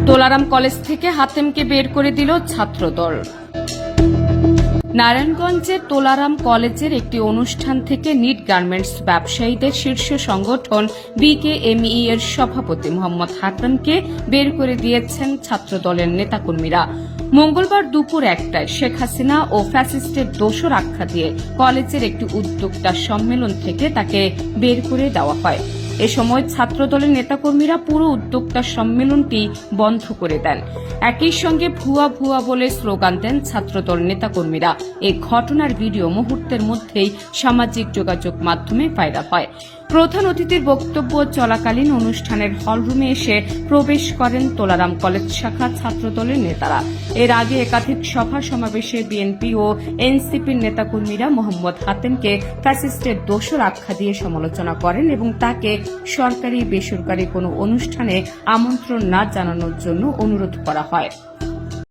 Tolaram college থেকে হাতেমকে বের করে দিল ছাত্রদল। নারায়ণগঞ্জের তোলারাম কলেজের একটি অনুষ্ঠান থেকে নিট গার্মেন্টস ব্যবসায়ীদের শীর্ষ সংগঠন বিকেএমই এর সভাপতি মোহাম্মদ হাতেমকে বের করে দিয়েছেন ছাত্রদলের নেতাকর্মীরা। মঙ্গলবার দুপুর 1টায় শেখ হাসিনা ও ফ্যাসিস্টের দোসর আখ্যা দিয়ে কলেজের একটি উদ্যোক্তা সম্মেলন থেকে তাকে বের করে দেওয়া হয়। এ সময় ছাত্রদলের নেতাকর্মীরা পুরো উদ্যোক্তা সম্মেলনটি বন্ধ করে দেন। একই সঙ্গে ভুয়া ভুয়া বলে স্লোগান দেন ছাত্রদল নেতাকর্মীরা। এই ঘটনার ভিডিও মুহূর্তের মধ্যেই সামাজিক যোগাযোগ মাধ্যমে ভাইরাল হয়। প্রধান অতিথির বক্তব্য চলাকালীন অনুষ্ঠানের হলরুমে এসে প্রবেশ করেন তোলারাম কলেজ শাখা ছাত্রদলের নেতারা। এর আগে একাধিক সভা সমাবেশে বিএনপি ও এনসিপির নেতাকর্মীরা মোহাম্মদ হাতেমকে ফ্যাসিস্টের দোসর আখ্যা দিয়ে সমালোচনা করেন এবং তাকে সরকারি বেসরকারি কোনো অনুষ্ঠানে আমন্ত্রণ না জানানোর জন্য অনুরোধ করা হয়।